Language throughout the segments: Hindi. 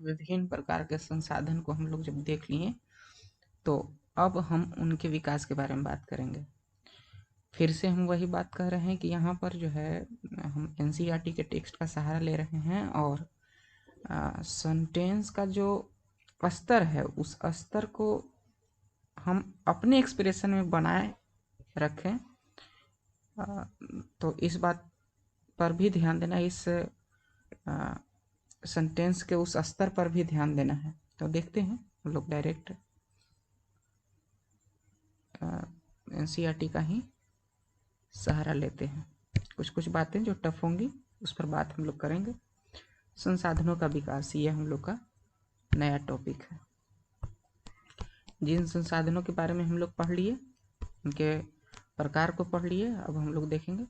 विभिन्न प्रकार के संसाधन को हम लोग जब देख लिए, तो अब हम उनके विकास के बारे में बात करेंगे। फिर से हम वही बात कर रहे हैं कि यहाँ पर जो है हम एनसीईआरटी के टेक्स्ट का सहारा ले रहे हैं और सेंटेंस का जो स्तर है उस स्तर को हम अपने एक्सप्रेशन में बनाए रखें। तो इस बात पर भी ध्यान देना, इस सेंटेंस के उस स्तर पर भी ध्यान देना है। तो देखते हैं हम लोग डायरेक्ट एनसीईआरटी का ही सहारा लेते हैं। कुछ कुछ बातें जो टफ होंगी उस पर बात हम लोग करेंगे। संसाधनों का विकास, ये हम लोग का नया टॉपिक है। जिन संसाधनों के बारे में हम लोग पढ़ लिए, उनके प्रकार को पढ़ लिए, अब हम लोग देखेंगे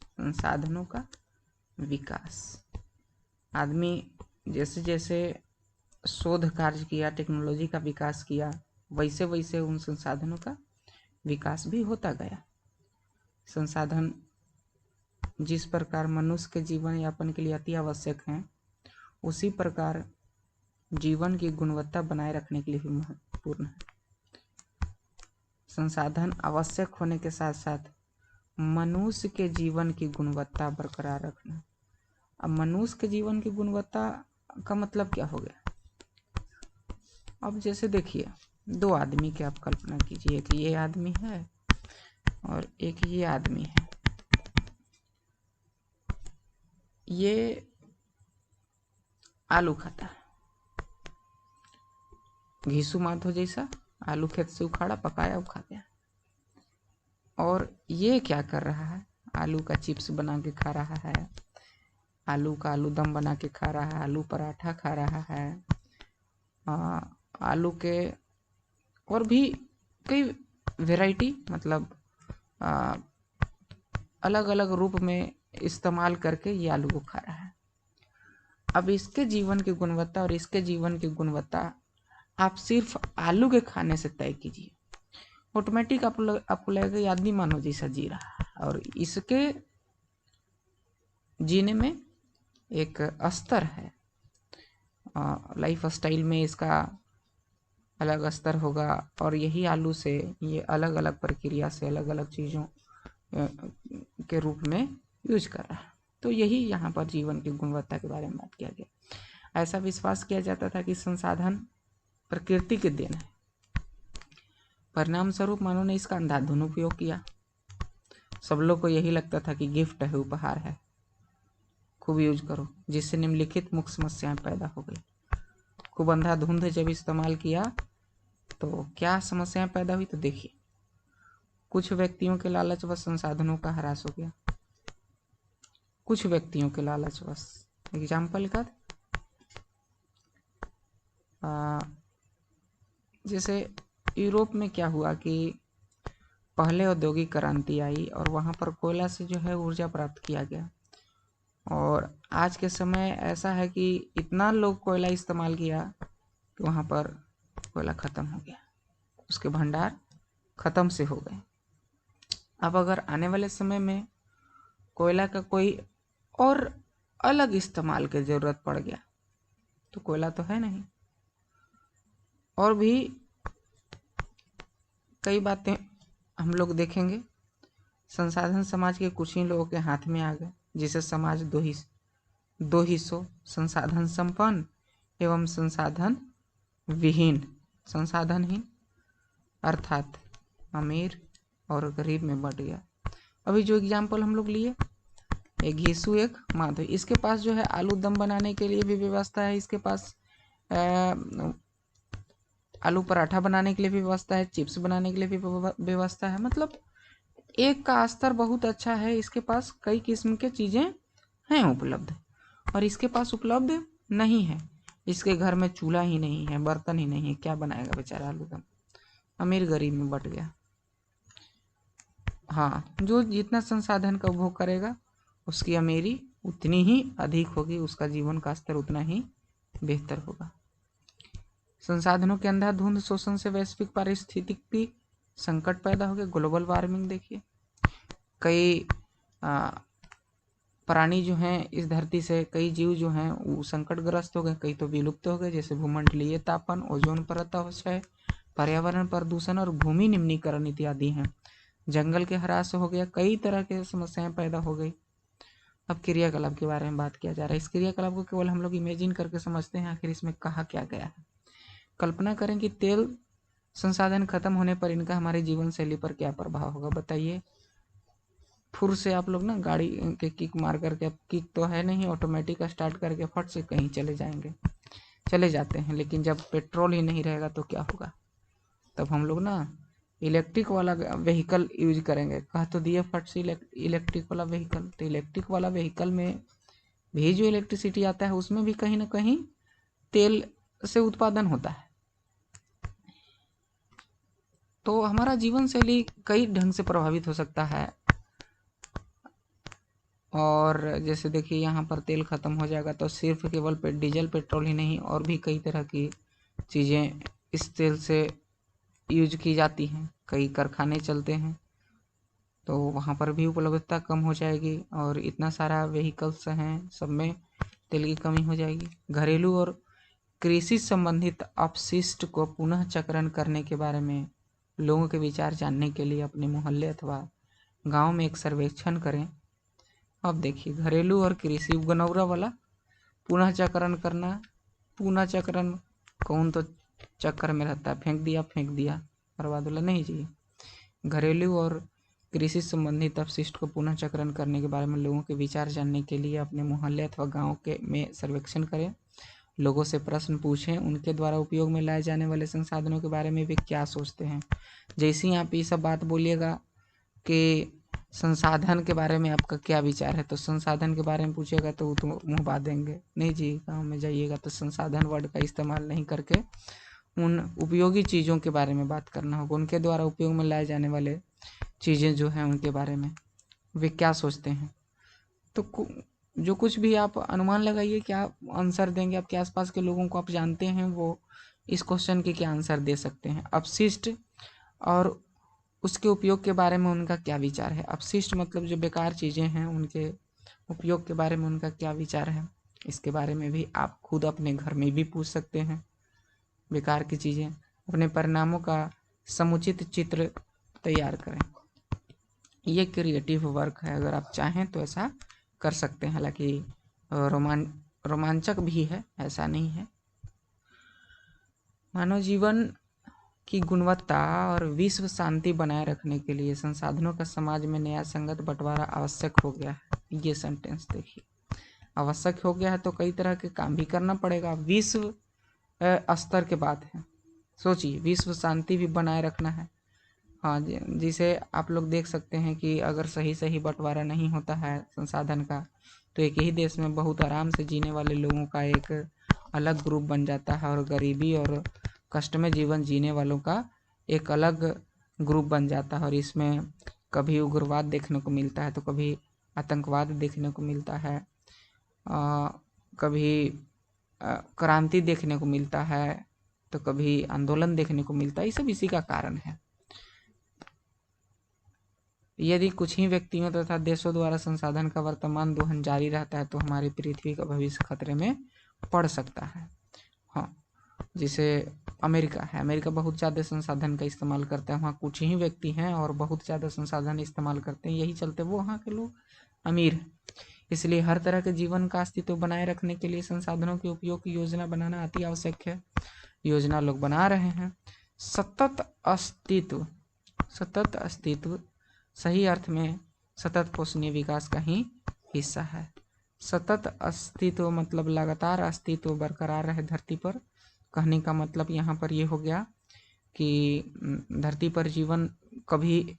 संसाधनों का विकास। आदमी जैसे जैसे शोध कार्य किया, टेक्नोलॉजी का विकास किया, वैसे वैसे उन संसाधनों का विकास भी होता गया। संसाधन जिस प्रकार मनुष्य के जीवन यापन के लिए अति आवश्यक हैं, उसी प्रकार जीवन की गुणवत्ता बनाए रखने के लिए भी महत्वपूर्ण है। संसाधन आवश्यक होने के साथ साथ मनुष्य के जीवन की गुणवत्ता बरकरार रखना। अब मनुष्य के जीवन की गुणवत्ता का मतलब क्या हो गया? अब जैसे देखिए, दो आदमी की आप कल्पना कीजिए कि ये आदमी है और एक ये आदमी है। ये आलू खाता है, घीसू माधो जैसा आलू खेत से उखाड़ा, पकाया, वो खा गया। और ये क्या कर रहा है? आलू का चिप्स बना के खा रहा है, आलू का आलू दम बना के खा रहा है, आलू पराठा खा रहा है, आलू के और भी कई वैरायटी, मतलब अलग अलग रूप में इस्तेमाल करके ये आलू को खा रहा है। अब इसके जीवन की गुणवत्ता और इसके जीवन की गुणवत्ता आप सिर्फ आलू के खाने से तय कीजिए। ऑटोमेटिक आपको लगेगा ये आदमी मानव जैसा जी रहा है, और इसके जीने में एक स्तर है, लाइफ स्टाइल में इसका अलग स्तर होगा, और यही आलू से ये अलग अलग प्रक्रिया से अलग अलग चीज़ों के रूप में यूज कर रहा है। तो यही यहाँ पर जीवन की गुणवत्ता के बारे में बात किया गया। ऐसा विश्वास किया जाता था कि संसाधन प्रकृति के देन है, परिणाम स्वरूप मानव ने इसका अंधाधुन उपयोग किया। सब लोग को यही लगता था कि गिफ्ट है, उपहार है, खूब यूज करो, जिससे निम्नलिखित मुख्य समस्याएं पैदा हो गई। खूब अंधाधुंध जब इस्तेमाल किया तो क्या समस्याएं पैदा हुई? तो देखिए, कुछ व्यक्तियों के लालचवश संसाधनों का ह्रास हो गया। कुछ व्यक्तियों के लालचवश, एग्जाम्पल का जैसे यूरोप में क्या हुआ कि पहले औद्योगिक क्रांति आई और वहाँ पर कोयला से जो है ऊर्जा प्राप्त किया गया, और आज के समय ऐसा है कि इतना लोग कोयला इस्तेमाल किया कि वहाँ पर कोयला ख़त्म हो गया, उसके भंडार ख़त्म से हो गए। अब अगर आने वाले समय में कोयला का कोई और अलग इस्तेमाल की ज़रूरत पड़ गया तो कोयला तो है नहीं। और भी कई बातें हम लोग देखेंगे। संसाधन समाज के कुछ ही लोगों के हाथ में आ गए, जिसे समाज दो हिस्सों, संसाधन संपन्न एवं संसाधन विहीन, संसाधनहीन अर्थात अमीर और गरीब में बंट गया। अभी जो एग्जाम्पल हम लोग लिए, एक घीसू एक माधव, इसके पास जो है आलू दम बनाने के लिए भी व्यवस्था है, इसके पास आलू पराठा बनाने के लिए भी व्यवस्था है, चिप्स बनाने के लिए भी व्यवस्था है। मतलब एक का स्तर बहुत अच्छा है, इसके पास कई किस्म के चीज़ें हैं उपलब्ध, और इसके पास उपलब्ध नहीं है। इसके घर में चूल्हा ही नहीं है, बर्तन ही नहीं है, क्या बनाएगा बेचारा आलू दम? अमीर गरीब में बट गया। हाँ, जो जितना संसाधन का उपभोग करेगा उसकी अमीरी उतनी ही अधिक होगी, उसका जीवन का स्तर उतना ही बेहतर होगा। संसाधनों के अंधाधुंध शोषण से वैश्विक पारिस्थितिकी संकट पैदा हो गया। ग्लोबल वार्मिंग देखिए, कई प्राणी जो हैं इस धरती से, कई जीव जो हैं वो संकटग्रस्त हो गए, कई तो विलुप्त हो गए, जैसे भूमंडलीय तापन, ओजोन परत अपक्षय, पर्यावरण प्रदूषण और भूमि निम्नीकरण इत्यादि हैं। जंगल के ह्रास हो गया, कई तरह के समस्याएं पैदा हो गई। अब क्रियाकलाप के बारे में बात किया जा रहा है। इस क्रियाकलाप को केवल हम लोग इमेजिन करके समझते हैं, आखिर इसमें कहा क्या गया है। कल्पना करें कि तेल संसाधन खत्म होने पर इनका हमारे जीवन शैली पर क्या प्रभाव होगा, बताइए। फुर से आप लोग ना गाड़ी के किक मार करके, अब किक तो है नहीं, ऑटोमेटिक स्टार्ट करके फट से कहीं चले जाएंगे, चले जाते हैं। लेकिन जब पेट्रोल ही नहीं रहेगा तो क्या होगा, तब हम लोग ना इलेक्ट्रिक वाला व्हीकल यूज करेंगे। कह तो दिए फट से इलेक्ट्रिक वाला व्हीकल, तो इलेक्ट्रिक वाला व्हीकल में भी जो इलेक्ट्रिसिटी आता है उसमें भी कहीं ना कहीं तेल से उत्पादन होता है। तो हमारा जीवन शैली कई ढंग से प्रभावित हो सकता है। और जैसे देखिए यहाँ पर तेल खत्म हो जाएगा तो सिर्फ केवल डीजल पेट्रोल ही नहीं, और भी कई तरह की चीज़ें इस तेल से यूज की जाती हैं। कई कारखाने चलते हैं तो वहाँ पर भी उपलब्धता कम हो जाएगी, और इतना सारा व्हीकल्स हैं, सब में तेल की कमी हो जाएगी। घरेलू और कृषि संबंधित अपशिष्ट को पुनः चक्रण करने के बारे में लोगों के विचार जानने के लिए अपने मोहल्ले अथवा गांव में एक सर्वेक्षण करें। अब देखिए घरेलू और कृषि गनौरा वाला पुनः चक्रण करना। पुनः चक्रण कौन तो चक्कर में रहता है, फेंक दिया बर्बाद वाला नहीं जी। घरेलू और कृषि संबंधित अपशिष्ट को पुनः चक्रण करने के बारे में लोगों के विचार जानने के लिए अपने मोहल्ले अथवा गांव के में सर्वेक्षण करें। लोगों से प्रश्न पूछें, उनके द्वारा उपयोग में लाए जाने वाले संसाधनों के बारे में वे क्या सोचते हैं। जैसे ही आप ये सब बात बोलिएगा कि संसाधन के बारे में आपका क्या विचार है, तो संसाधन के बारे में पूछेगा तो वो तो मुँह बांध देंगे, नहीं जी। गाँव में जाइएगा तो संसाधन वर्ड का इस्तेमाल नहीं करके उन उपयोगी चीज़ों के बारे में बात करना होगा। उनके द्वारा उपयोग में लाए जाने वाले चीज़ें जो हैं उनके बारे में वे क्या सोचते हैं। तो जो कुछ भी आप अनुमान लगाइए क्या आंसर देंगे, आपके आसपास के लोगों को आप जानते हैं वो इस क्वेश्चन के क्या आंसर दे सकते हैं। अपशिष्ट और उसके उपयोग के बारे में उनका क्या विचार है। अपशिष्ट मतलब जो बेकार चीज़ें हैं उनके उपयोग के बारे में उनका क्या विचार है, इसके बारे में भी आप खुद अपने घर में भी पूछ सकते हैं। बेकार की चीज़ें, अपने परिणामों का समुचित चित्र तैयार करें। ये क्रिएटिव वर्क है, अगर आप चाहें तो ऐसा कर सकते हैं। हालांकि रोमांचक भी है, ऐसा नहीं है। मानव जीवन की गुणवत्ता और विश्व शांति बनाए रखने के लिए संसाधनों का समाज में न्याय संगत बंटवारा आवश्यक हो गया है। ये सेंटेंस देखिए, आवश्यक हो गया है तो कई तरह के काम भी करना पड़ेगा। विश्व स्तर के बात है, सोचिए विश्व शांति भी बनाए रखना है। हाँ, जिसे आप लोग देख सकते हैं कि अगर सही सही बंटवारा नहीं होता है संसाधन का, तो एक ही देश में बहुत आराम से जीने वाले लोगों का एक अलग ग्रुप बन जाता है, और गरीबी और कष्ट में जीवन जीने वालों का एक अलग ग्रुप बन जाता है। और इसमें कभी उग्रवाद देखने को मिलता है तो कभी आतंकवाद देखने को मिलता है, कभी क्रांति देखने को मिलता है, तो कभी आंदोलन देखने को मिलता है। ये सब इसी का कारण है। यदि कुछ ही व्यक्तियों तथा देशों द्वारा संसाधन का वर्तमान दोहन जारी रहता है तो हमारी पृथ्वी का भविष्य खतरे में पड़ सकता है। हाँ, जिसे अमेरिका है, अमेरिका बहुत ज़्यादा संसाधन का इस्तेमाल करता है। वहाँ कुछ ही व्यक्ति हैं और बहुत ज़्यादा संसाधन इस्तेमाल करते हैं, यही चलते वो वहाँ के लोग अमीर हैं। इसलिए हर तरह के जीवन का अस्तित्व बनाए रखने के लिए संसाधनों के उपयोग की योजना बनाना अति आवश्यक है। योजना लोग बना रहे हैं। सतत अस्तित्व सही अर्थ में सतत पोषणीय विकास का ही हिस्सा है। सतत अस्तित्व मतलब लगातार अस्तित्व बरकरार रहे धरती पर। कहने का मतलब यहाँ पर ये हो गया कि धरती पर जीवन कभी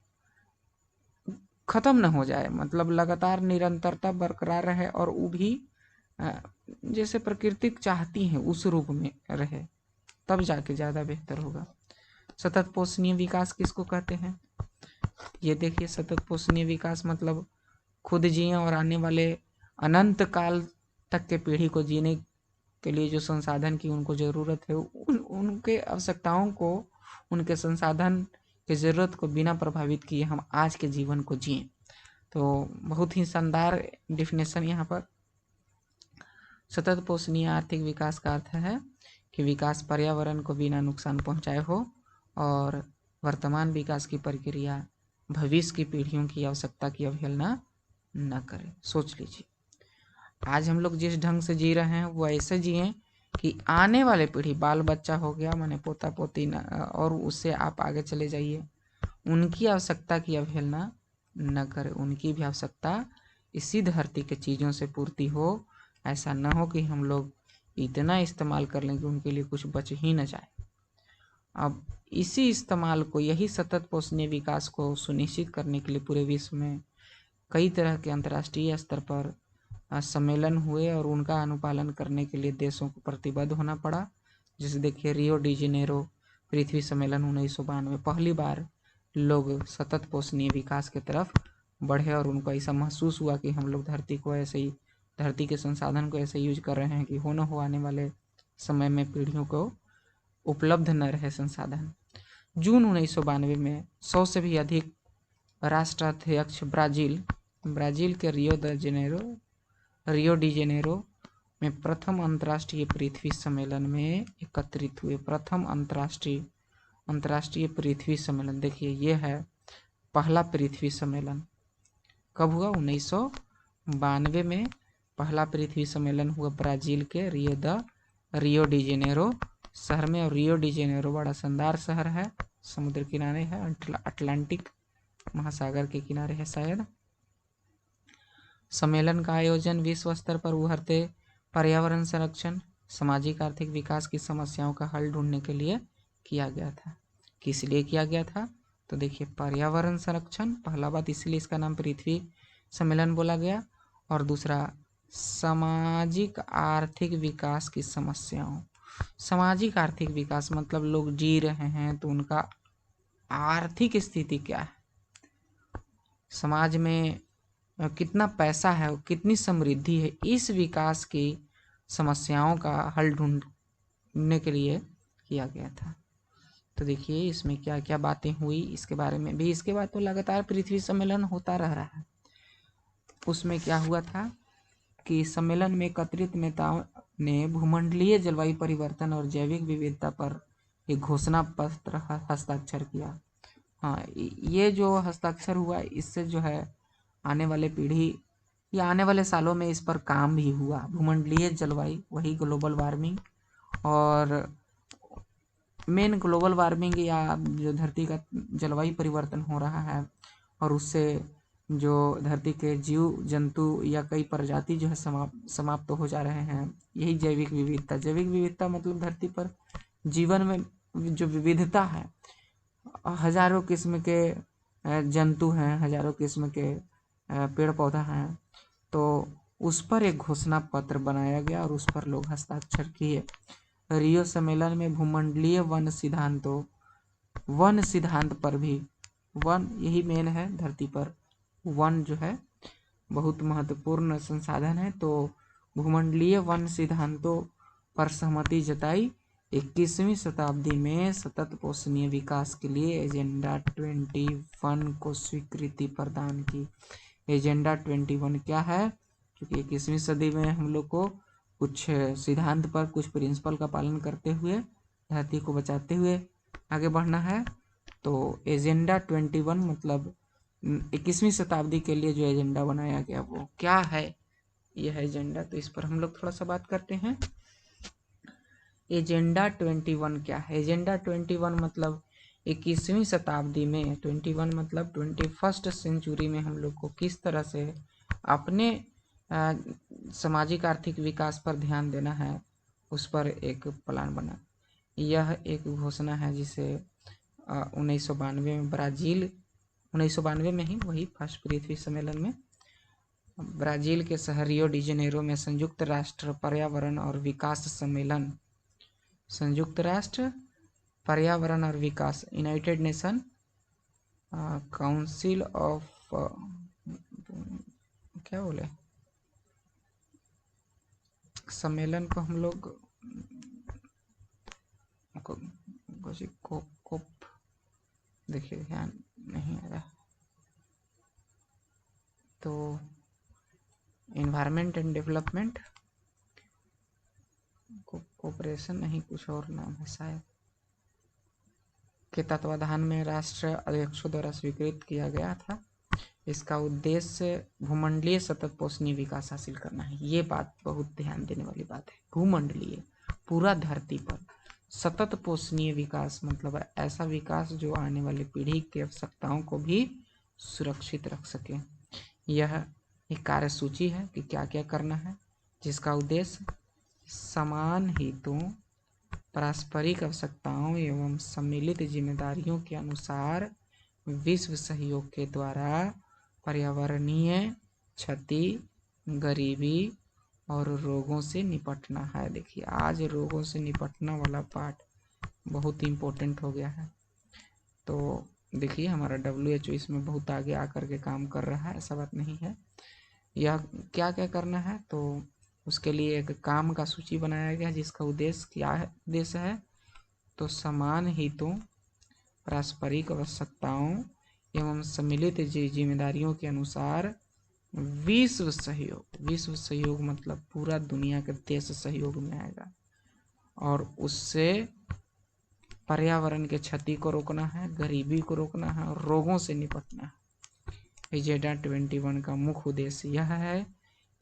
खत्म न हो जाए, मतलब लगातार निरंतरता बरकरार रहे, और वो भी जैसे प्रकृति चाहती है उस रूप में रहे, तब जाके ज़्यादा बेहतर होगा। सतत पोषणीय विकास किसको कहते हैं, ये देखिए। सतत पोषणीय विकास मतलब खुद जिए और आने वाले अनंत काल तक के पीढ़ी को जीने के लिए जो संसाधन की उनको ज़रूरत है, उनके आवश्यकताओं को, उनके संसाधन की ज़रूरत को बिना प्रभावित किए हम आज के जीवन को जिएं। तो बहुत ही शानदार डिफिनेशन यहाँ पर। सतत पोषणीय आर्थिक विकास का अर्थ है कि विकास पर्यावरण को बिना नुकसान पहुंचाए हो और वर्तमान विकास की प्रक्रिया भविष्य की पीढ़ियों की आवश्यकता की अवहेलना न करे। सोच लीजिए, आज हम लोग जिस ढंग से जी रहे हैं वो ऐसे जिए कि आने वाले पीढ़ी, बाल बच्चा हो गया माने पोता पोती न, और उससे आप आगे चले जाइए, उनकी आवश्यकता की अवहेलना न करे। उनकी भी आवश्यकता इसी धरती के चीज़ों से पूर्ति हो। ऐसा न हो कि हम लोग इतना इस्तेमाल कर लें कि उनके लिए कुछ बच ही न जाए। अब इसी इस्तेमाल को, यही सतत पोषणीय विकास को सुनिश्चित करने के लिए पूरे विश्व में कई तरह के अंतर्राष्ट्रीय स्तर पर सम्मेलन हुए और उनका अनुपालन करने के लिए देशों को प्रतिबद्ध होना पड़ा। जैसे देखिए, रियो डी जेनेरो पृथ्वी सम्मेलन 1992, पहली बार लोग सतत पोषणीय विकास की तरफ बढ़े और उनको ऐसा महसूस हुआ कि हम लोग धरती को ऐसे ही, धरती के संसाधन को ऐसे यूज कर रहे हैं कि हो न हो आने वाले समय में पीढ़ियों को उपलब्ध न रहे संसाधन। जून 1992 में 100 से भी अधिक राष्ट्राध्यक्ष ब्राजील के रियो डी जेनेरो में प्रथम अंतर्राष्ट्रीय पृथ्वी सम्मेलन में एकत्रित हुए। प्रथम अंतर्राष्ट्रीय पृथ्वी सम्मेलन, देखिए ये है पहला पृथ्वी सम्मेलन। कब हुआ? 1992 में पहला पृथ्वी सम्मेलन हुआ ब्राजील के रियो डी जेनेरो शहर में। और रियो डी जेनेरो बड़ा शानदार शहर है, समुद्र किनारे है, अटलांटिक महासागर के किनारे है शायद। सम्मेलन का आयोजन विश्व स्तर पर उभरते पर्यावरण संरक्षण, सामाजिक आर्थिक विकास की समस्याओं का हल ढूंढने के लिए किया गया था। किस लिए किया गया था? तो देखिए, पर्यावरण संरक्षण पहला बात, इसलिए इसका नाम पृथ्वी सम्मेलन बोला गया। और दूसरा, सामाजिक आर्थिक विकास की समस्याओं। सामाजिक आर्थिक विकास मतलब लोग जी रहे हैं तो उनका आर्थिक स्थिति क्या है, समाज में कितना पैसा है, कितनी समृद्धि है, इस विकास की समस्याओं का हल ढूंढने के लिए किया गया था। तो देखिए इसमें क्या क्या बातें हुई इसके बारे में भी। इसके बाद तो लगातार पृथ्वी सम्मेलन होता रह रहा है। उसमें क्या हुआ था कि सम्मेलन में एकत्रित नेताओं ने भूमंडलीय जलवायु परिवर्तन और जैविक विविधता पर एक घोषणा पत्र हस्ताक्षर किया। हाँ, ये जो हस्ताक्षर हुआ इससे जो है आने वाले पीढ़ी या आने वाले सालों में इस पर काम भी हुआ। भूमंडलीय जलवायु, वही ग्लोबल वार्मिंग, और मेन ग्लोबल वार्मिंग या जो धरती का जलवायु परिवर्तन हो रहा है और उससे जो धरती के जीव जंतु या कई प्रजाति जो है समाप्त हो जा रहे हैं, यही जैविक विविधता। जैविक विविधता मतलब धरती पर जीवन में जो विविधता है, हजारों किस्म के जंतु हैं, हजारों किस्म के पेड़ पौधा हैं, तो उस पर एक घोषणा पत्र बनाया गया और उस पर लोग हस्ताक्षर किए। रियो सम्मेलन में भूमंडलीय वन सिद्धांत पर भी, वन यही मेन है, धरती पर वन जो है बहुत महत्वपूर्ण संसाधन है, तो भूमंडलीय वन सिद्धांतों पर सहमति जताई। 21वीं शताब्दी में सतत पोषणीय विकास के लिए एजेंडा 21 को स्वीकृति प्रदान की। एजेंडा 21 क्या है? क्योंकि 21वीं सदी में हम लोग को कुछ सिद्धांत पर, कुछ प्रिंसिपल का पालन करते हुए धरती को बचाते हुए आगे बढ़ना है। तो एजेंडा 21 मतलब 21वीं शताब्दी के लिए जो एजेंडा बनाया गया वो क्या है, यह एजेंडा। तो इस पर हम लोग थोड़ा सा बात करते हैं। एजेंडा 21 क्या है? एजेंडा 21 मतलब 21वीं शताब्दी में, 21 मतलब 21st सेंचुरी में हम लोग को किस तरह से अपने सामाजिक आर्थिक विकास पर ध्यान देना है, उस पर एक प्लान बना। यह एक घोषणा है जिसे 1992 में 1992 में ही, वही फर्स्ट पृथ्वी सम्मेलन में ब्राजील के शहर रियो डी जेनेरो में संयुक्त राष्ट्र पर्यावरण और विकास सम्मेलन, संयुक्त राष्ट्र पर्यावरण और विकास, यूनाइटेड नेशन काउंसिल ऑफ क्या बोले, सम्मेलन को हम लोग कोप, देखिए ध्यान नहीं आ रहा, एनवायरमेंट एंड डेवलपमेंट कोऑपरेशन नहीं, कुछ और नाम है शायद, के तत्वाधान में राष्ट्र अध्यक्षों द्वारा स्वीकृत किया गया था। इसका उद्देश्य भूमंडलीय सतत पोषणीय विकास हासिल करना है। ये बात बहुत ध्यान देने वाली बात है। भूमंडलीय, पूरा धरती पर सतत पोषणीय विकास मतलब ऐसा विकास जो आने वाली पीढ़ी की आवश्यकताओं को भी सुरक्षित रख सके। यह एक कार्यसूची है कि क्या क्या करना है, जिसका उद्देश्य समान हितों, पारस्परिक आवश्यकताओं एवं सम्मिलित जिम्मेदारियों के अनुसार विश्व सहयोग के द्वारा पर्यावरणीय क्षति, गरीबी और रोगों से निपटना है। देखिए आज रोगों से निपटना वाला पार्ट बहुत इम्पोर्टेंट हो गया है। तो देखिए हमारा WHO इसमें बहुत आगे आकर के काम कर रहा है, ऐसा बात नहीं है। यह क्या क्या करना है, तो उसके लिए एक काम का सूची बनाया गया जिसका उद्देश्य क्या है, उद्देश्य है तो समान हितों, पारस्परिक आवश्यकताओं एवं सम्मिलित जिम्मेदारियों के अनुसार विश्व सहयोग मतलब पूरा दुनिया के देश सहयोग में आएगा और उससे पर्यावरण के क्षति को रोकना है, गरीबी को रोकना है और रोगों से निपटना है। एजेंडा 21 का मुख्य उद्देश्य यह है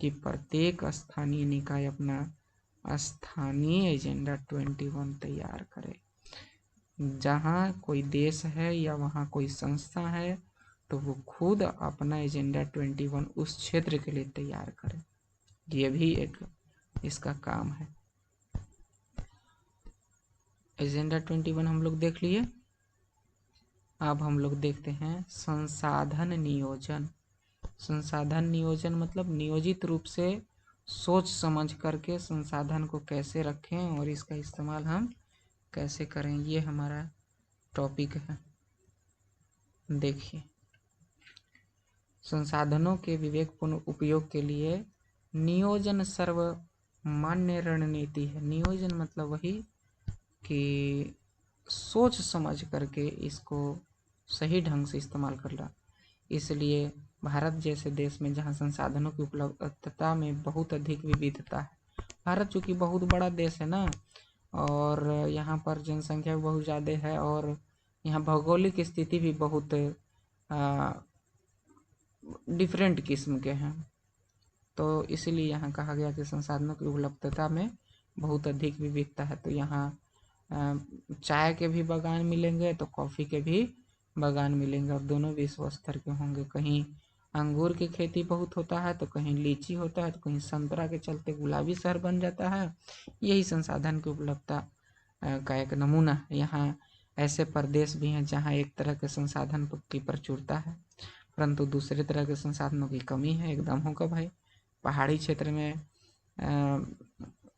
कि प्रत्येक स्थानीय निकाय अपना स्थानीय एजेंडा 21 तैयार करे। जहाँ कोई देश है या वहाँ कोई संस्था है तो वो खुद अपना एजेंडा 21 उस क्षेत्र के लिए तैयार करे। ये भी एक इसका काम है। एजेंडा 21 हम लोग देख लिए। अब हम लोग देखते हैं संसाधन नियोजन। संसाधन नियोजन मतलब नियोजित रूप से सोच समझ करके संसाधन को कैसे रखें और इसका इस्तेमाल हम कैसे करें, ये हमारा टॉपिक है। देखिए संसाधनों के विवेकपूर्ण उपयोग के लिए नियोजन सर्वमान्य रणनीति है। नियोजन मतलब वही कि सोच समझ करके इसको सही ढंग से इस्तेमाल करना। इसलिए भारत जैसे देश में जहाँ संसाधनों की उपलब्धता में बहुत अधिक विविधता है, भारत चूँकि बहुत बड़ा देश है ना और यहाँ पर जनसंख्या भी बहुत ज़्यादा है और यहाँ भौगोलिक स्थिति भी बहुत डिफरेंट किस्म के हैं, तो इसीलिए यहाँ कहा गया कि संसाधनों की उपलब्धता में बहुत अधिक विविधता है। तो यहाँ चाय के भी बागान मिलेंगे तो कॉफ़ी के भी बागान मिलेंगे और दोनों विश्व स्तर के होंगे। कहीं अंगूर की खेती बहुत होता है तो कहीं लीची होता है तो कहीं संतरा के चलते गुलाबी शहर बन जाता है। यही संसाधन की उपलब्धता का एक नमूना है। यहाँ ऐसे प्रदेश भी हैं जहाँ एक तरह के संसाधन की प्रचुरता है परंतु दूसरे तरह के संसाधनों की कमी है। एकदम होगा भाई, पहाड़ी क्षेत्र में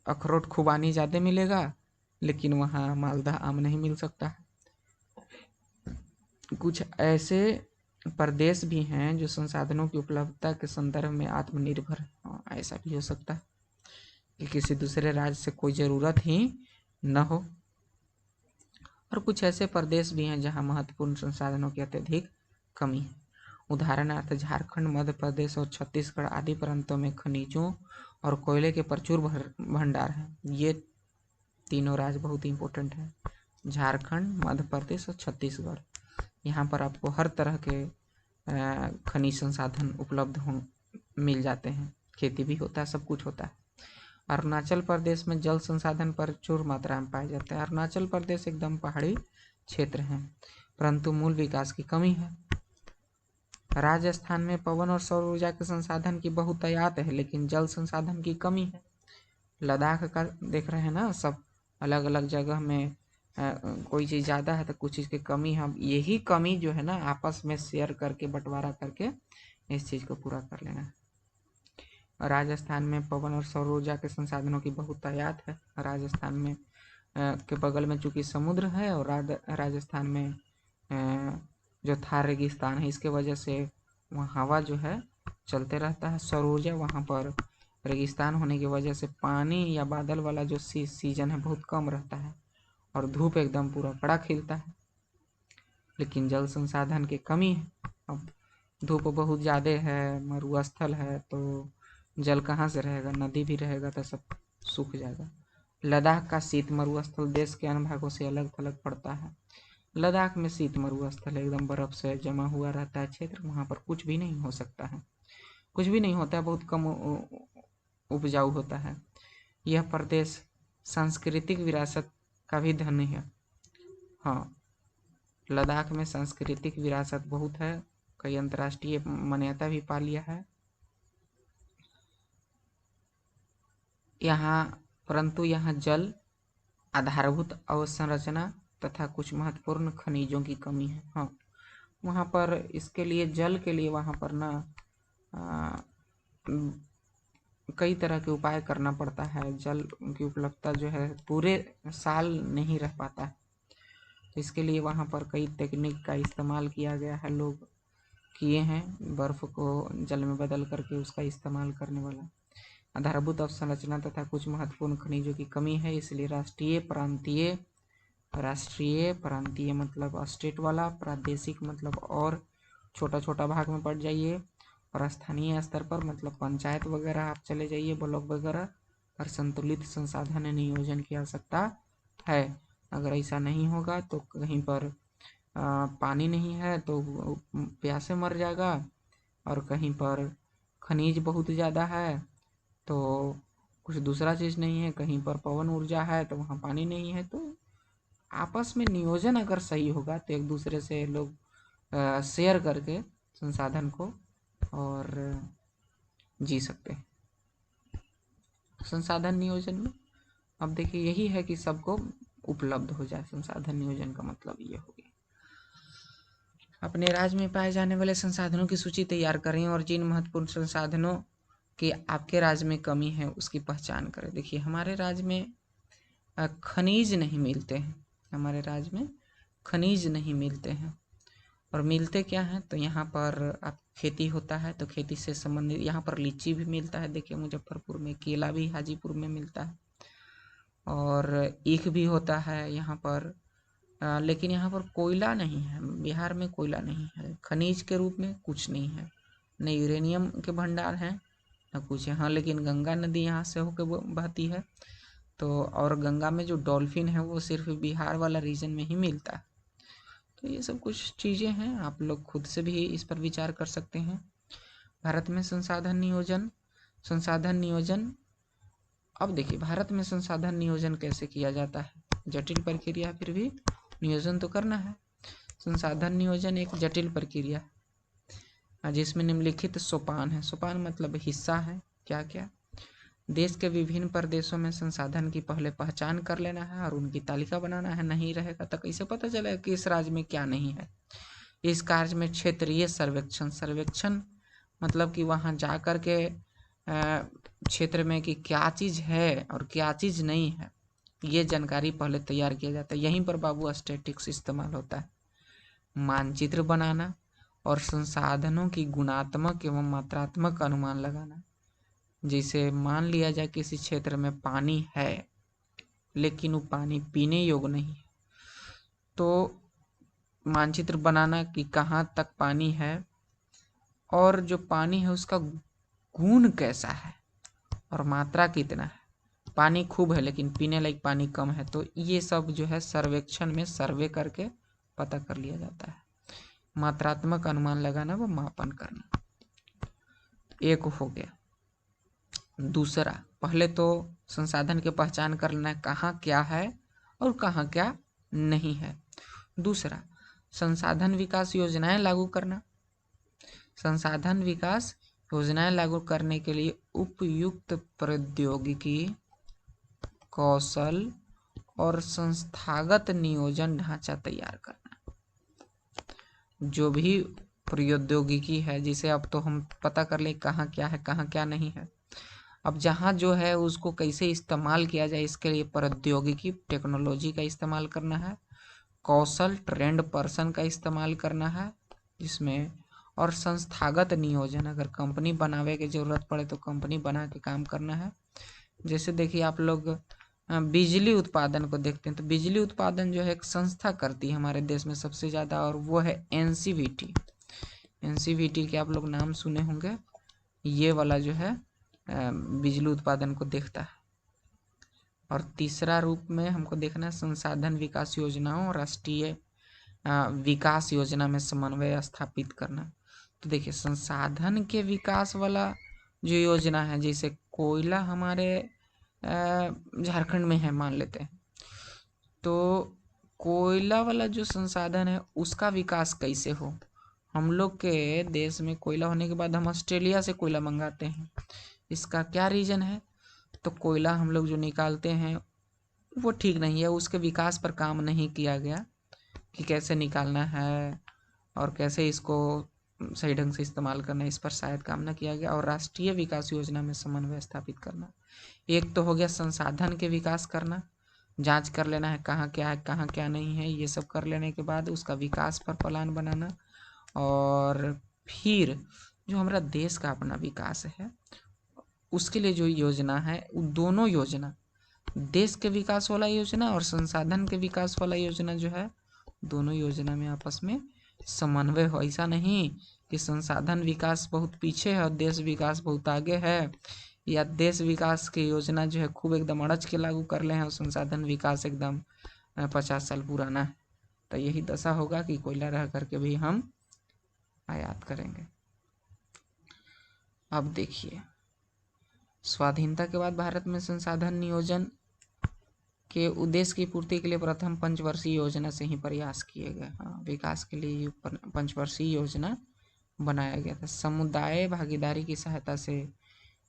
अखरोट खुबानी ज़्यादा मिलेगा लेकिन वहाँ मालदा आम नहीं मिल सकता है। कुछ ऐसे प्रदेश भी हैं जो संसाधनों की उपलब्धता के संदर्भ में आत्मनिर्भर हैं। ऐसा भी हो सकता है कि किसी दूसरे राज्य से कोई ज़रूरत ही न हो। और कुछ ऐसे प्रदेश भी हैं जहाँ महत्वपूर्ण संसाधनों की अत्यधिक कमी है। उदाहरणार्थ झारखंड, मध्य प्रदेश और छत्तीसगढ़ आदि प्रांतों में खनिजों और कोयले के प्रचुर भंडार हैं। ये तीनों राज्य बहुत इंपॉर्टेंट हैं, झारखंड, मध्य प्रदेश और छत्तीसगढ़। यहाँ पर आपको हर तरह के खनिज संसाधन उपलब्ध मिल जाते हैं, खेती भी होता है, सब कुछ होता है। अरुणाचल प्रदेश में जल संसाधन प्रचुर मात्रा में पाए जाते हैं। अरुणाचल प्रदेश एकदम पहाड़ी क्षेत्र है परंतु मूल विकास की कमी है। राजस्थान में पवन और सौर ऊर्जा के संसाधन की बहुतायत है लेकिन जल संसाधन की कमी है। लद्दाख का देख रहे हैं ना, सब अलग अलग जगह में कोई चीज़ ज़्यादा है तो कुछ चीज़ की कमी है। यही कमी जो है ना आपस में शेयर करके बंटवारा करके इस चीज़ को पूरा कर लेना है। राजस्थान में पवन और सौर ऊर्जा के संसाधनों की बहुतायत है। राजस्थान में के बगल में चूँकि समुद्र है और राजस्थान में जो थार रेगिस्तान है इसके वजह से वहाँ हवा जो है चलते रहता है। सौर ऊर्जा वहाँ पर रेगिस्तान होने की वजह से पानी या बादल वाला जो सीजन है बहुत कम रहता है और धूप एकदम पूरा कड़ा खिलता है। लेकिन जल संसाधन की कमी है। अब धूप बहुत ज़्यादा है, मरुस्थल है तो जल कहाँ से रहेगा, नदी भी रहेगा तो सब सूख जाएगा। लद्दाख का शीत मरुस्थल देश के अन्य भागों से अलग थलग पड़ता है। लद्दाख में शीत मरुस्थल एकदम बर्फ से जमा हुआ रहता है क्षेत्र, वहाँ पर कुछ भी नहीं हो सकता है, कुछ भी नहीं होता है, बहुत कम उपजाऊ होता है। यह प्रदेश सांस्कृतिक विरासत का भी धनी है। हाँ, लद्दाख में सांस्कृतिक विरासत बहुत है, कई अंतर्राष्ट्रीय मान्यता भी पा लिया है यहाँ, परंतु यहाँ जल, आधारभूत अवसंरचना तथा कुछ महत्वपूर्ण खनिजों की कमी है। हाँ, वहाँ पर इसके लिए, जल के लिए वहाँ पर ना कई तरह के उपाय करना पड़ता है। जल की उपलब्धता जो है पूरे साल नहीं रह पाता है, तो इसके लिए वहाँ पर कई टेक्निक का इस्तेमाल किया गया है, लोग किए हैं, बर्फ़ को जल में बदल करके उसका इस्तेमाल करने वाला। आधारभूत अवसंरचना तथा कुछ महत्वपूर्ण खनिजों की कमी है, इसलिए राष्ट्रीय प्रांतीय मतलब स्टेट वाला, प्रादेशिक मतलब और छोटा छोटा भाग में पड़ जाइए, और स्थानीय स्तर पर मतलब पंचायत वगैरह आप चले जाइए, ब्लॉक वगैरह, और संतुलित संसाधन नियोजन की आवश्यकता है। अगर ऐसा नहीं होगा तो कहीं पर पानी नहीं है तो प्यासे मर जाएगा, और कहीं पर खनिज बहुत ज़्यादा है तो कुछ दूसरा चीज़ नहीं है, कहीं पर पवन ऊर्जा है तो वहाँ पानी नहीं है। तो आपस में नियोजन अगर सही होगा तो एक दूसरे से लोग शेयर करके संसाधन को और जी सकते हैं। संसाधन नियोजन में अब देखिए यही है कि सबको उपलब्ध हो जाए, संसाधन नियोजन का मतलब ये हो गया। अपने राज्य में पाए जाने वाले संसाधनों की सूची तैयार करें और जिन महत्वपूर्ण संसाधनों की आपके राज्य में कमी है उसकी पहचान करें। देखिए हमारे राज्य में खनिज नहीं मिलते हैं, हमारे राज्य में खनिज नहीं मिलते हैं, और मिलते क्या हैं तो यहाँ पर आप खेती होता है तो खेती से संबंधित यहाँ पर लीची भी मिलता है। देखिए मुजफ्फरपुर में, केला भी हाजीपुर में मिलता है, और ईख भी होता है यहाँ पर, लेकिन यहाँ पर कोयला नहीं है, बिहार में कोयला नहीं है, खनिज के रूप में कुछ नहीं है, न यूरेनियम के भंडार हैं न कुछ यहाँ। लेकिन गंगा नदी यहाँ से होकर बहती है तो, और गंगा में जो डॉल्फिन है वो सिर्फ बिहार वाला रीजन में ही मिलता है। तो ये सब कुछ चीज़ें हैं, आप लोग खुद से भी इस पर विचार कर सकते हैं। भारत में संसाधन नियोजन अब देखिए भारत में संसाधन नियोजन कैसे किया जाता है, जटिल प्रक्रिया, फिर भी नियोजन तो करना है। संसाधन नियोजन एक जटिल प्रक्रिया है जिसमें निम्नलिखित सोपान है। सोपान मतलब हिस्सा है, क्या क्या, देश के विभिन्न प्रदेशों में संसाधन की पहले पहचान कर लेना है और उनकी तालिका बनाना है। नहीं रहेगा तो कैसे पता चलेगा कि इस राज्य में क्या नहीं है। इस कार्य में क्षेत्रीय सर्वेक्षण मतलब कि वहाँ जा कर के क्षेत्र में कि क्या चीज़ है और क्या चीज़ नहीं है, ये जानकारी पहले तैयार किया जाता है। यहीं पर बाबू स्टैटिस्टिक्स इस्तेमाल होता है। मानचित्र बनाना और संसाधनों की गुणात्मक एवं मात्रात्मक अनुमान लगाना। जैसे मान लिया जाए किसी क्षेत्र में पानी है लेकिन वो पानी पीने योग्य नहीं है, तो मानचित्र बनाना कि कहाँ तक पानी है और जो पानी है उसका गुण कैसा है और मात्रा कितना है। पानी खूब है लेकिन पीने लायक पानी कम है, तो ये सब जो है सर्वेक्षण में सर्वे करके पता कर लिया जाता है। मात्रात्मक अनुमान लगाना व मापन करना एक हो गया। दूसरा, पहले तो संसाधन की पहचान कर लेना है कहाँ क्या है और कहाँ क्या नहीं है। दूसरा, संसाधन विकास योजनाएं लागू करना। संसाधन विकास योजनाएं लागू करने के लिए उपयुक्त प्रौद्योगिकी, कौशल और संस्थागत नियोजन ढांचा तैयार करना। जो भी प्रौद्योगिकी है, जिसे अब तो हम पता कर ले कहाँ क्या है कहाँ क्या नहीं है, अब जहाँ जो है उसको कैसे इस्तेमाल किया जाए, इसके लिए प्रौद्योगिकी, टेक्नोलॉजी का इस्तेमाल करना है। कौशल, ट्रेंड पर्सन का इस्तेमाल करना है जिसमें, और संस्थागत नियोजन, अगर कंपनी बनावे की ज़रूरत पड़े तो कंपनी बना के काम करना है। जैसे देखिए आप लोग बिजली उत्पादन को देखते हैं तो बिजली उत्पादन जो है एक संस्था करती है हमारे देश में सबसे ज़्यादा, और वो है एनसीवीटी। एनसीवीटी के आप लोग नाम सुने होंगे। ये वाला जो है बिजली उत्पादन को देखता है। और तीसरा रूप में हमको देखना है संसाधन विकास योजनाओं और राष्ट्रीय विकास योजना में समन्वय स्थापित करना। तो देखिए संसाधन के विकास वाला जो योजना है, जैसे कोयला हमारे झारखंड में है मान लेते हैं, तो कोयला वाला जो संसाधन है उसका विकास कैसे हो। हम लोग के देश में कोयला होने के बाद हम ऑस्ट्रेलिया से कोयला मंगाते हैं। इसका क्या रीज़न है? तो कोयला हम लोग जो निकालते हैं वो ठीक नहीं है, उसके विकास पर काम नहीं किया गया कि कैसे निकालना है और कैसे इसको सही ढंग से इस्तेमाल करना है, इस पर शायद काम न किया गया। और राष्ट्रीय विकास योजना में समन्वय स्थापित करना, एक तो हो गया संसाधन के विकास करना, जांच कर लेना है कहाँ क्या है कहाँ क्या नहीं है, ये सब कर लेने के बाद उसका विकास पर प्लान बनाना। और फिर जो हमारा देश का अपना विकास है उसके लिए जो योजना है, दोनों योजना, देश के विकास वाला योजना और संसाधन के विकास वाला योजना जो है, दोनों योजना में आपस में समन्वय हो। ऐसा नहीं कि संसाधन विकास बहुत पीछे है और देश विकास बहुत आगे है, या देश विकास की योजना जो है खूब एकदम अड़च के लागू कर ले हैं और संसाधन विकास एकदम 50 साल पुराना है। तो यही दशा होगा कि कोयला रह करके भी हम आयात करेंगे। अब देखिए स्वाधीनता के बाद भारत में संसाधन नियोजन के उद्देश्य की पूर्ति के लिए प्रथम पंचवर्षीय योजना से ही प्रयास किए गए। हाँ, विकास के लिए पंचवर्षीय योजना बनाया गया था। समुदाय भागीदारी की सहायता से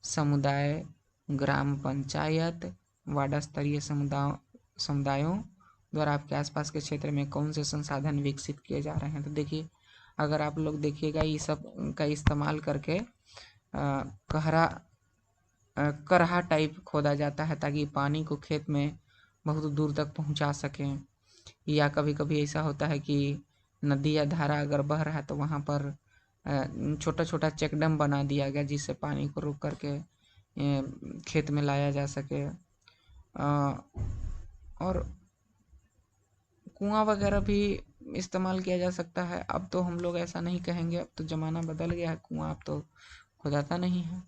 समुदाय, ग्राम पंचायत, वार्ड स्तरीय समुदायों द्वारा आपके आसपास के क्षेत्र में कौन से संसाधन विकसित किए जा रहे हैं। तो देखिए अगर आप लोग देखिएगा ये सब का इस्तेमाल करके करहा टाइप खोदा जाता है ताकि पानी को खेत में बहुत दूर तक पहुंचा सकें। या कभी कभी ऐसा होता है कि नदी या धारा अगर बह रहा है तो वहाँ पर छोटा छोटा चेक डैम बना दिया गया जिससे पानी को रोक करके खेत में लाया जा सके। और कुआं वगैरह भी इस्तेमाल किया जा सकता है। अब तो हम लोग ऐसा नहीं कहेंगे, अब तो ज़माना बदल गया है, कुआं अब तो खुदाता नहीं है।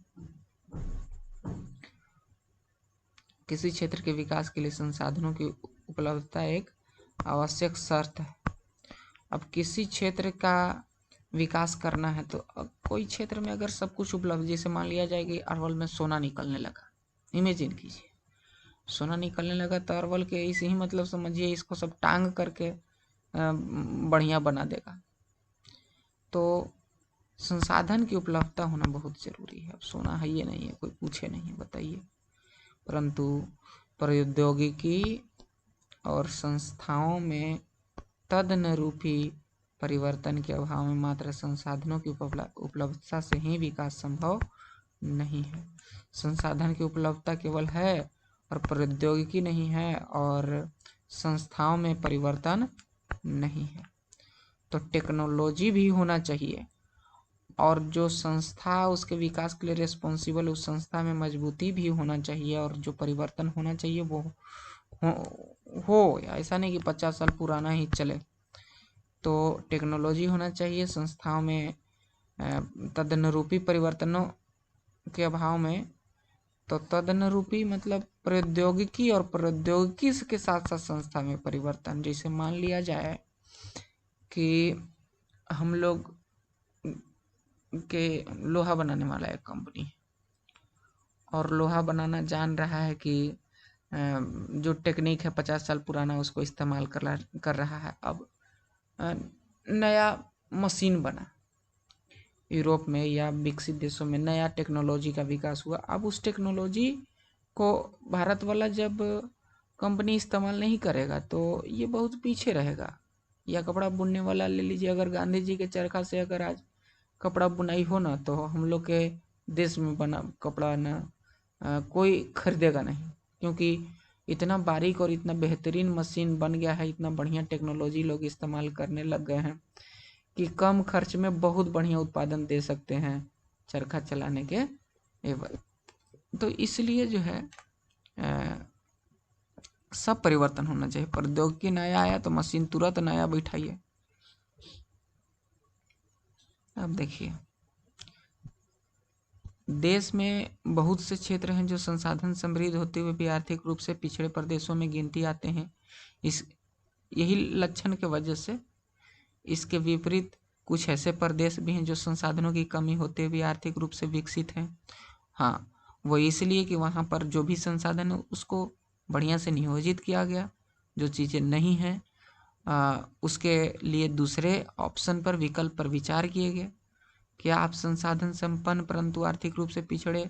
किसी क्षेत्र के विकास के लिए संसाधनों की उपलब्धता एक आवश्यक शर्त है। अब किसी क्षेत्र का विकास करना है तो कोई क्षेत्र में अगर सब कुछ उपलब्ध, जैसे मान लिया जाए कि अरवल में सोना निकलने लगा, इमेजिन कीजिए सोना निकलने लगा तो अरवल के इसे ही मतलब समझिए इसको सब टांग करके बढ़िया बना देगा। तो संसाधन की उपलब्धता होना बहुत ज़रूरी है। अब सोना है ये नहीं है, कोई पूछे नहीं है, बताइए। परंतु प्रौद्योगिकी और संस्थाओं में तदनुरूपी परिवर्तन के अभाव में मात्र संसाधनों की उपलब्धता से ही विकास संभव नहीं है। संसाधन की उपलब्धता केवल है और प्रौद्योगिकी नहीं है और संस्थाओं में परिवर्तन नहीं है। तो टेक्नोलॉजी भी होना चाहिए और जो संस्था उसके विकास के लिए रिस्पॉन्सिबल, उस संस्था में मजबूती भी होना चाहिए और जो परिवर्तन होना चाहिए वो हो। ऐसा नहीं कि 50 साल पुराना ही चले। तो टेक्नोलॉजी होना चाहिए संस्थाओं में, तदनुरूपी परिवर्तनों के अभाव में। तो तदनुरूपी मतलब प्रौद्योगिकी और प्रौद्योगिकी के साथ साथ संस्था में परिवर्तन। जैसे मान लिया जाए कि हम लोग के लोहा बनाने वाला एक कंपनी है और लोहा बनाना जान रहा है कि जो टेक्निक है 50 साल पुराना उसको इस्तेमाल कर रहा है। अब नया मशीन बना, यूरोप में या विकसित देशों में नया टेक्नोलॉजी का विकास हुआ। अब उस टेक्नोलॉजी को भारत वाला जब कंपनी इस्तेमाल नहीं करेगा तो ये बहुत पीछे रहेगा। या कपड़ा बुनने वाला ले लीजिए, अगर गांधी जी के चरखा से अगर आज कपड़ा बुनाई हो ना तो हम लोग के देश में बना कपड़ा ना कोई खरीदेगा नहीं, क्योंकि इतना बारीक और इतना बेहतरीन मशीन बन गया है, इतना बढ़िया टेक्नोलॉजी लोग इस्तेमाल करने लग गए हैं कि कम खर्च में बहुत बढ़िया उत्पादन दे सकते हैं चरखा चलाने के एवं। तो इसलिए जो है सब परिवर्तन होना चाहिए। प्रौद्योगिकी नया आया तो मशीन तुरंत नया बैठाइए। अब देखिए देश में बहुत से क्षेत्र हैं जो संसाधन समृद्ध होते हुए भी आर्थिक रूप से पिछड़े प्रदेशों में गिनती आते हैं। इस यही लक्षण के वजह से इसके विपरीत कुछ ऐसे प्रदेश भी हैं जो संसाधनों की कमी होते हुए आर्थिक रूप से विकसित हैं। हाँ, वो इसलिए कि वहाँ पर जो भी संसाधन है उसको बढ़िया से नियोजित किया गया। जो चीज़ें नहीं हैं उसके लिए दूसरे ऑप्शन पर, विकल्प पर विचार किए गए। क्या आप संसाधन संपन्न परंतु आर्थिक रूप से पिछड़े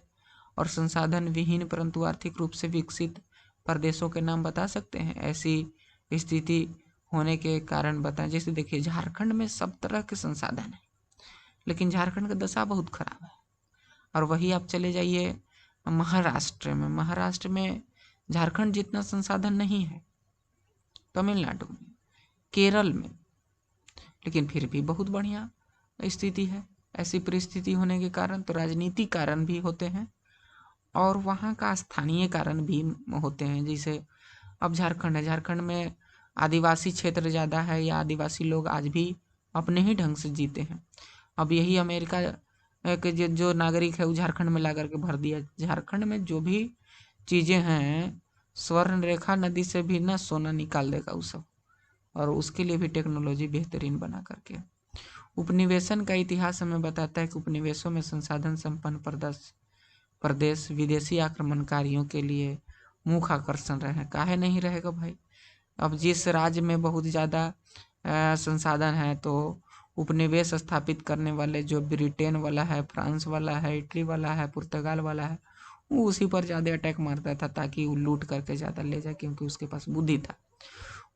और संसाधन विहीन परंतु आर्थिक रूप से विकसित प्रदेशों के नाम बता सकते हैं? ऐसी स्थिति होने के कारण बताएं। जैसे देखिए, झारखंड में सब तरह के संसाधन है, लेकिन झारखंड का दशा बहुत खराब है। और वही आप चले जाइए महाराष्ट्र में, महाराष्ट्र में झारखंड जितना संसाधन नहीं है, तमिलनाडु में, केरल में, लेकिन फिर भी बहुत बढ़िया स्थिति है। ऐसी परिस्थिति होने के कारण तो राजनीतिक कारण भी होते हैं और वहाँ का स्थानीय कारण भी होते हैं। जैसे अब झारखंड है, झारखंड में आदिवासी क्षेत्र ज़्यादा है या आदिवासी लोग आज भी अपने ही ढंग से जीते हैं। अब यही अमेरिका के जो नागरिक है वो झारखंड में ला करके भर दिया। झारखंड में जो भी चीज़ें हैं, स्वर्ण रेखा नदी से भी ना सोना निकाल देगा वो सब, और उसके लिए भी टेक्नोलॉजी बेहतरीन बना करके। उपनिवेशन का इतिहास हमें बताता है कि उपनिवेशों में संसाधन संपन्न प्रदेश विदेशी आक्रमणकारियों के लिए मुख्य आकर्षण रहे। काहे नहीं रहेगा भाई? अब जिस राज्य में बहुत ज़्यादा संसाधन है तो उपनिवेश स्थापित करने वाले जो ब्रिटेन वाला है, फ्रांस वाला है, इटली वाला है, पुर्तगाल वाला है, वो उसी पर ज़्यादा अटैक मारता था ताकि वो लूट करके ज़्यादा ले जाए, क्योंकि उसके पास बुद्धि था।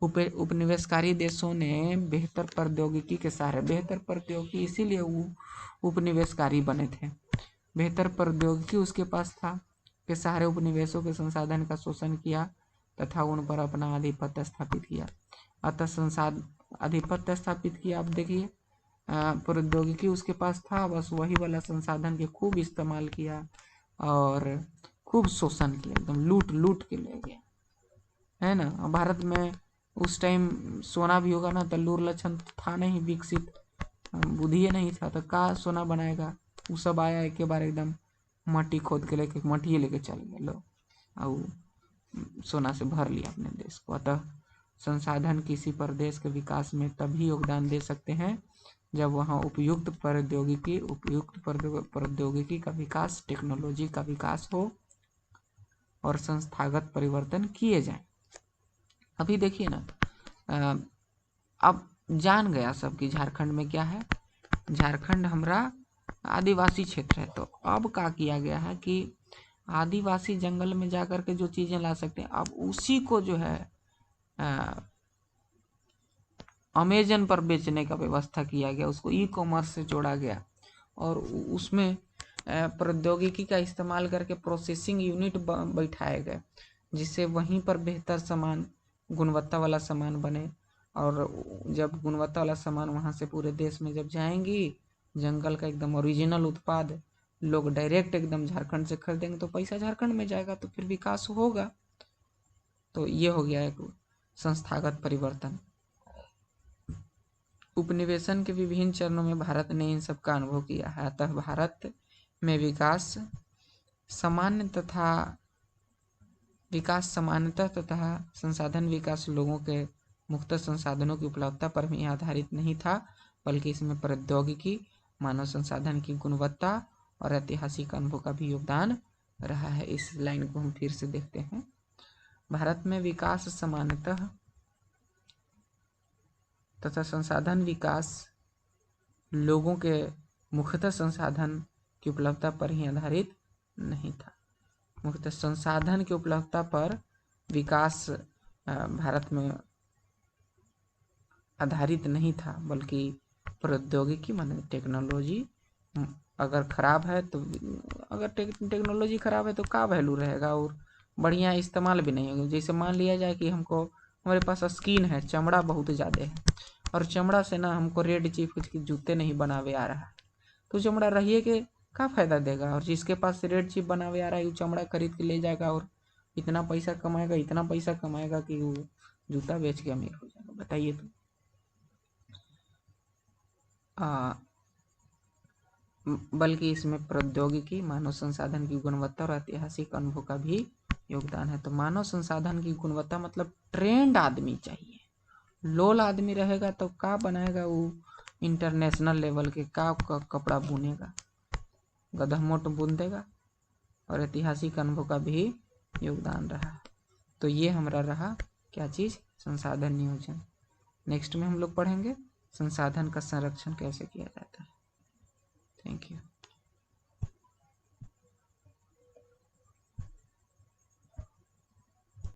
उपनिवेशकारी देशों ने बेहतर प्रौद्योगिकी के सहारे, बेहतर प्रौद्योगिकी इसीलिए वो उपनिवेशकारी बने थे, बेहतर प्रौद्योगिकी उसके पास था के सहारे उपनिवेशों के संसाधन का शोषण किया तथा उन पर अपना आधिपत्य स्थापित किया। अतः आधिपत्य स्थापित किया। अब देखिए, प्रौद्योगिकी उसके पास था, बस वही वाला संसाधन के खूब इस्तेमाल किया और खूब शोषण किया, एकदम लूट लूट के ले गया, है ना। भारत में उस टाइम सोना भी होगा ना तो लूर लक्षण था नहीं विकसित, बुद्धि नहीं था, तो का सोना बनाएगा। वो सब आया एक बार एकदम मट्टी खोद के लेके, मट्टी लेके चल गए लो और सोना से भर लिया अपने देश को। अतः संसाधन किसी प्रदेश के विकास में तभी योगदान दे सकते हैं जब वहाँ उपयुक्त प्रौद्योगिकी का विकास, टेक्नोलॉजी का विकास हो और संस्थागत परिवर्तन किए जाएं। अभी देखिए ना, अब जान गया सब कि झारखंड में क्या है। झारखंड हमारा आदिवासी क्षेत्र है, तो अब क्या किया गया है कि आदिवासी जंगल में जाकर के जो चीज़ें ला सकते हैं, अब उसी को जो है अमेजन पर बेचने का व्यवस्था किया गया, उसको ई कॉमर्स से जोड़ा गया और उसमें प्रौद्योगिकी का इस्तेमाल करके प्रोसेसिंग यूनिट बैठाए गए, जिससे वहीं पर बेहतर सामान, गुणवत्ता वाला सामान बने। और जब गुणवत्ता वाला सामान वहाँ से पूरे देश में जब जाएंगी, जंगल का एकदम ओरिजिनल उत्पाद लोग डायरेक्ट एकदम झारखंड से खरीदेंगे तो पैसा झारखंड में जाएगा, तो फिर विकास होगा। तो ये हो गया एक संस्थागत परिवर्तन। उपनिवेशन के विभिन्न चरणों में भारत ने इन सब का अनुभव किया है। अतः भारत में विकास समानता तथा संसाधन विकास लोगों के मुक्त संसाधनों की उपलब्धता पर ही आधारित नहीं था, बल्कि इसमें प्रौद्योगिकी, मानव संसाधन की गुणवत्ता और ऐतिहासिक अनुभव का भी योगदान रहा है। इस लाइन को हम फिर से देखते हैं। भारत में विकास समानता तथा संसाधन विकास लोगों के मुख्यतः संसाधन की उपलब्धता पर ही आधारित नहीं था। मुख्यतः संसाधन की उपलब्धता पर विकास भारत में आधारित नहीं था, बल्कि प्रौद्योगिकी माने टेक्नोलॉजी अगर खराब है तो, अगर टेक्नोलॉजी खराब है तो का वैल्यू रहेगा और बढ़िया इस्तेमाल भी नहीं होगा। जैसे मान लिया जाए कि हमारे पास स्किन है, चमड़ा बहुत ज़्यादा है और चमड़ा से ना हमको रेड चीफ के जूते नहीं बनावे आ रहा है, तो चमड़ा रहिए के का फायदा देगा। और जिसके पास रेड चीफ बनावे आ रहा है वो चमड़ा खरीद के ले जाएगा और इतना पैसा कमाएगा कि वो जूता बेच के अमीर हो जाएगा। बताइए तो। बल्कि इसमें प्रौद्योगिकी, मानव संसाधन की गुणवत्ता और ऐतिहासिक अनुभव का भी योगदान है। तो मानव संसाधन की गुणवत्ता मतलब ट्रेंड आदमी चाहिए। लोल आदमी रहेगा तो का बनाएगा वो, इंटरनेशनल लेवल के का कपड़ा बुनेगा, गधा मोट बुन देगा। और ऐतिहासिक अनुभव का भी योगदान रहा। तो ये हमारा रहा क्या चीज़, संसाधन नियोजन। नेक्स्ट में हम लोग पढ़ेंगे संसाधन का संरक्षण कैसे किया जाता है।